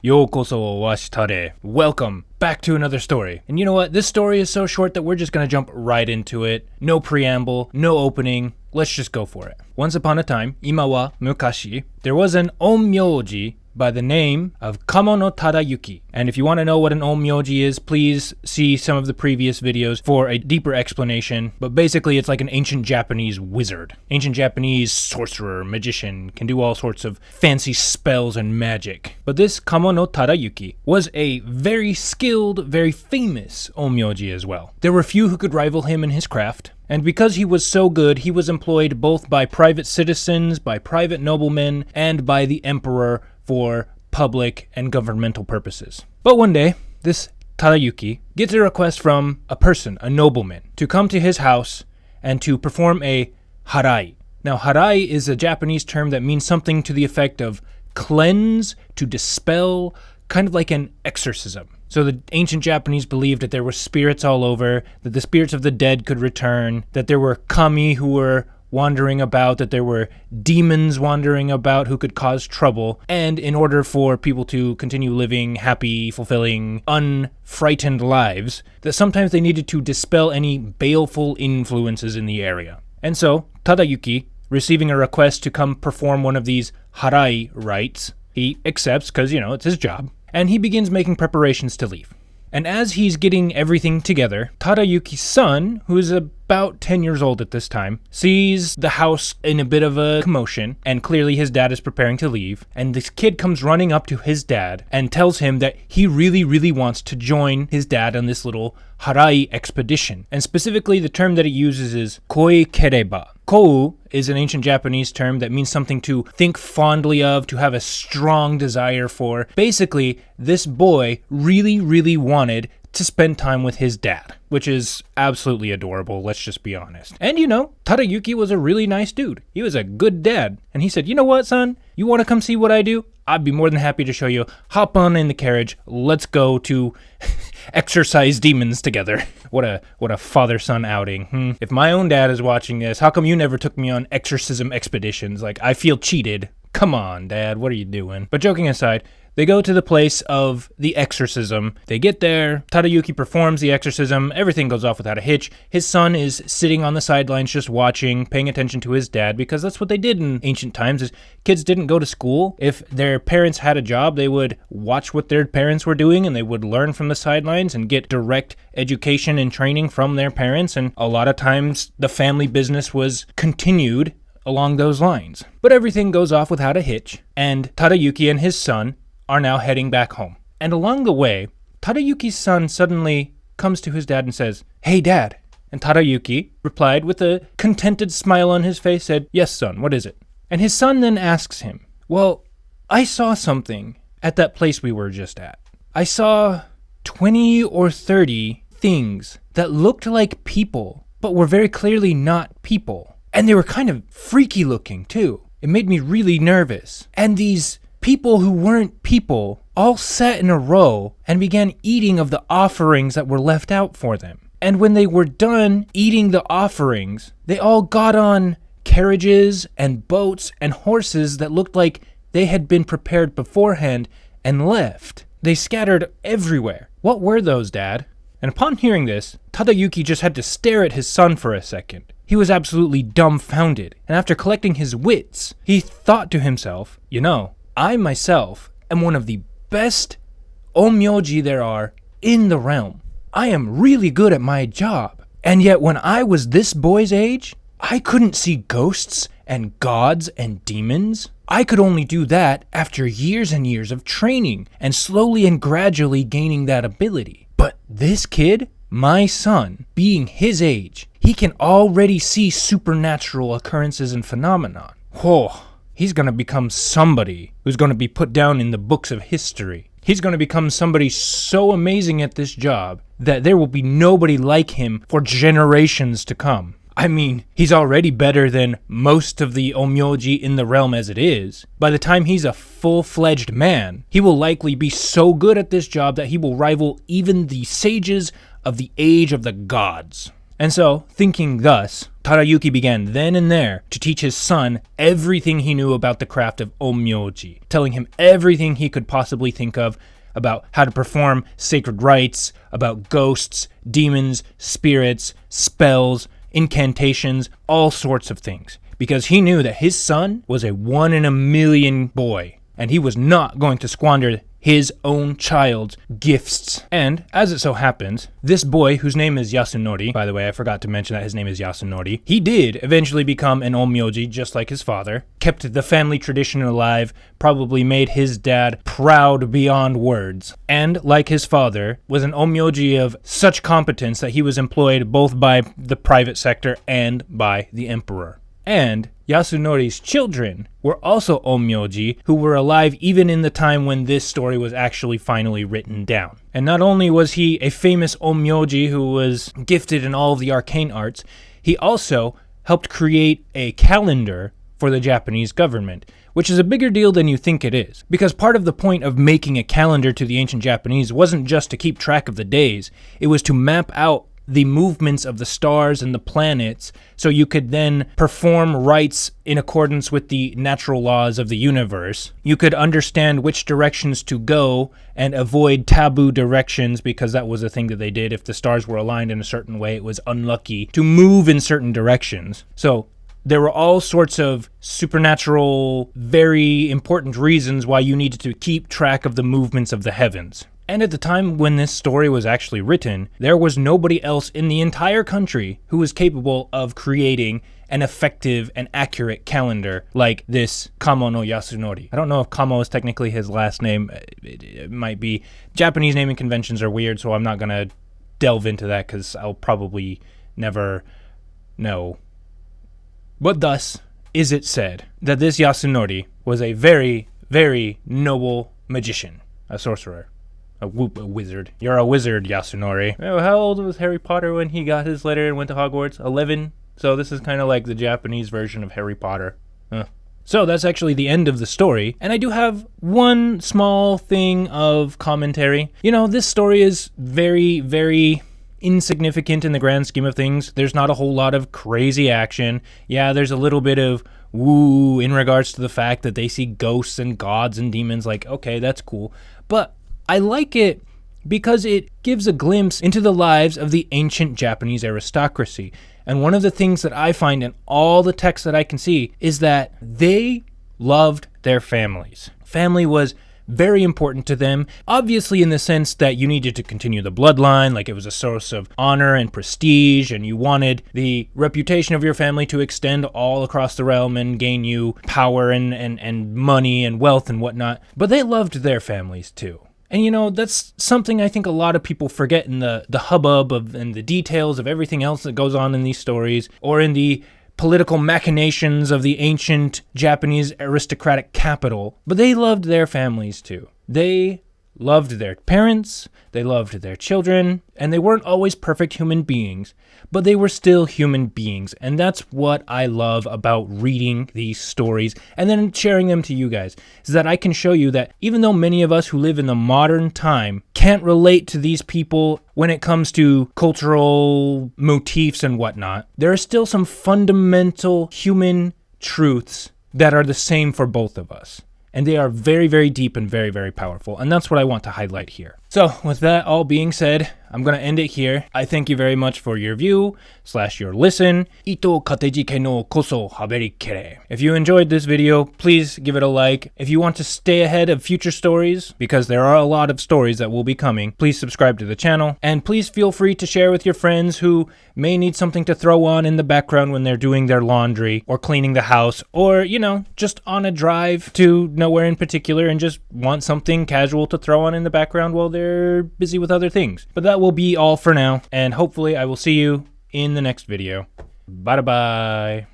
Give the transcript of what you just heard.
Yokoso wa shitare. Welcome back to another story. And you know what? This story is so short that we're just gonna jump right into it. No preamble, no opening. Let's just go for it. Once upon a time, ima wa mukashi, there was an onmyoji by the name of Kamo no Tadayuki. And if you want to know what an onmyoji is, please see some of the previous videos for a deeper explanation. But basically, it's like an ancient Japanese wizard. Ancient Japanese sorcerer, magician, can do all sorts of fancy spells and magic. But this Kamo no Tadayuki was a very skilled, very famous onmyoji as well. There were few who could rival him in his craft. And because he was so good, he was employed both by private citizens, by private noblemen, and by the emperor for public and governmental purposes. But one day, this Tadayuki gets a request from a person, a nobleman, to come to his house and to perform a harai. Now, harai is a Japanese term that means something to the effect of cleanse, to dispel, kind of like an exorcism. So the ancient Japanese believed that there were spirits all over, that the spirits of the dead could return, that there were kami who were wandering about, that there were demons wandering about who could cause trouble. And in order for people to continue living happy, fulfilling, unfrightened lives, that sometimes they needed to dispel any baleful influences in the area. And so, Tadayuki, receiving a request to come perform one of these harai rites, he accepts because, it's his job. And he begins making preparations to leave. And as he's getting everything together, Tadayuki's son, who is about 10 years old at this time, sees the house in a bit of a commotion, and clearly his dad is preparing to leave, and this kid comes running up to his dad and tells him that he really, really wants to join his dad on this little harai expedition. And specifically, the term that he uses is koi kereba. Kou is an ancient Japanese term that means something to think fondly of, to have a strong desire for. Basically, this boy really, really wanted to spend time with his dad, which is absolutely adorable, let's just be honest. And Tadayuki was a really nice dude. He was a good dad. And he said, you know what, son? You want to come see what I do? I'd be more than happy to show you. Hop on in the carriage. Let's go to exorcise demons together. What a father-son outing. If my own dad is watching this, how come you never took me on exorcism expeditions? I feel cheated. Come on, Dad, what are you doing? But joking aside, they go to the place of the exorcism. They get there, Tadayuki performs the exorcism, everything goes off without a hitch. His son is sitting on the sidelines just watching, paying attention to his dad, because that's what they did in ancient times, is kids didn't go to school. If their parents had a job, they would watch what their parents were doing, and they would learn from the sidelines and get direct education and training from their parents, and a lot of times the family business was continued along those lines. But everything goes off without a hitch, and Tadayuki and his son are now heading back home. And along the way, Tadayuki's son suddenly comes to his dad and says, "Hey, Dad." And Tadayuki replied with a contented smile on his face, said, "Yes, son, what is it?" And his son then asks him, "Well, I saw something at that place we were just at. I saw 20 or 30 things that looked like people, but were very clearly not people. And they were kind of freaky looking, too. It made me really nervous. And these people who weren't people all sat in a row and began eating of the offerings that were left out for them. And when they were done eating the offerings, they all got on carriages and boats and horses that looked like they had been prepared beforehand and left. They scattered everywhere. What were those, Dad?" And upon hearing this, Tadayuki just had to stare at his son for a second. He was absolutely dumbfounded. And after collecting his wits, he thought to himself, I myself am one of the best onmyoji there are in the realm. I am really good at my job. And yet when I was this boy's age, I couldn't see ghosts and gods and demons. I could only do that after years and years of training and slowly and gradually gaining that ability. But this kid, my son, being his age, he can already see supernatural occurrences and phenomena. He's going to become somebody who's going to be put down in the books of history. He's going to become somebody so amazing at this job that there will be nobody like him for generations to come. I mean, he's already better than most of the onmyoji in the realm as it is. By the time he's a full-fledged man, he will likely be so good at this job that he will rival even the sages of the age of the gods. And so, thinking thus, Tadayuki began then and there to teach his son everything he knew about the craft of onmyoji, telling him everything he could possibly think of about how to perform sacred rites, about ghosts, demons, spirits, spells, incantations, all sorts of things. Because he knew that his son was a 1 in a million boy, and he was not going to squander his own child's gifts. And, as it so happens, this boy, whose name is Yasunori, by the way, I forgot to mention that his name is Yasunori, he did eventually become an onmyoji just like his father, kept the family tradition alive, probably made his dad proud beyond words, and, like his father, was an onmyoji of such competence that he was employed both by the private sector and by the emperor. And Yasunori's children were also onmyoji who were alive even in the time when this story was actually finally written down. And not only was he a famous onmyoji who was gifted in all of the arcane arts, he also helped create a calendar for the Japanese government, which is a bigger deal than you think it is. Because part of the point of making a calendar to the ancient Japanese wasn't just to keep track of the days, it was to map out the movements of the stars and the planets so you could then perform rites in accordance with the natural laws of the universe. You could understand which directions to go and avoid taboo directions, because that was a thing that they did. If the stars were aligned in a certain way, it was unlucky to move in certain directions. So there were all sorts of supernatural, very important reasons why you needed to keep track of the movements of the heavens. And at the time when this story was actually written, there was nobody else in the entire country who was capable of creating an effective and accurate calendar like this Kamo no Yasunori. I don't know if Kamo is technically his last name. It might be. Japanese naming conventions are weird, so I'm not going to delve into that because I'll probably never know. But thus is it said that this Yasunori was a very, very noble magician, a sorcerer. A wizard. You're a wizard, Yasunori. Oh, how old was Harry Potter when he got his letter and went to Hogwarts? 11? So this is kind of like the Japanese version of Harry Potter. So that's actually the end of the story. And I do have one small thing of commentary. You know, this story is very, very insignificant in the grand scheme of things. There's not a whole lot of crazy action. Yeah, there's a little bit of woo in regards to the fact that they see ghosts and gods and demons. Like, okay, that's cool. But I like it because it gives a glimpse into the lives of the ancient Japanese aristocracy. And one of the things that I find in all the texts that I can see is that they loved their families. Family was very important to them, obviously in the sense that you needed to continue the bloodline, like it was a source of honor and prestige, and you wanted the reputation of your family to extend all across the realm and gain you power and money and wealth and whatnot. But they loved their families too. And you know, that's something I think a lot of people forget in the hubbub of and the details of everything else that goes on in these stories, or in the political machinations of the ancient Japanese aristocratic capital. But they loved their families too. They loved their parents, they loved their children, and they weren't always perfect human beings, but they were still human beings. And that's what I love about reading these stories and then sharing them to you guys, is that I can show you that even though many of us who live in the modern time can't relate to these people when it comes to cultural motifs and whatnot, there are still some fundamental human truths that are the same for both of us. And they are very, very deep and very, very powerful. And that's what I want to highlight here. So with that all being said, I'm going to end it here. I thank you very much for your view/your listen. Ito katejike no koso haberi kere. If you enjoyed this video, please give it a like. If you want to stay ahead of future stories, because there are a lot of stories that will be coming, please subscribe to the channel. And please feel free to share with your friends who may need something to throw on in the background when they're doing their laundry or cleaning the house, or, you know, just on a drive to nowhere in particular and just want something casual to throw on in the background while they're busy with other things. But that will be all for now, and hopefully I will see you in the next video. Bye-bye.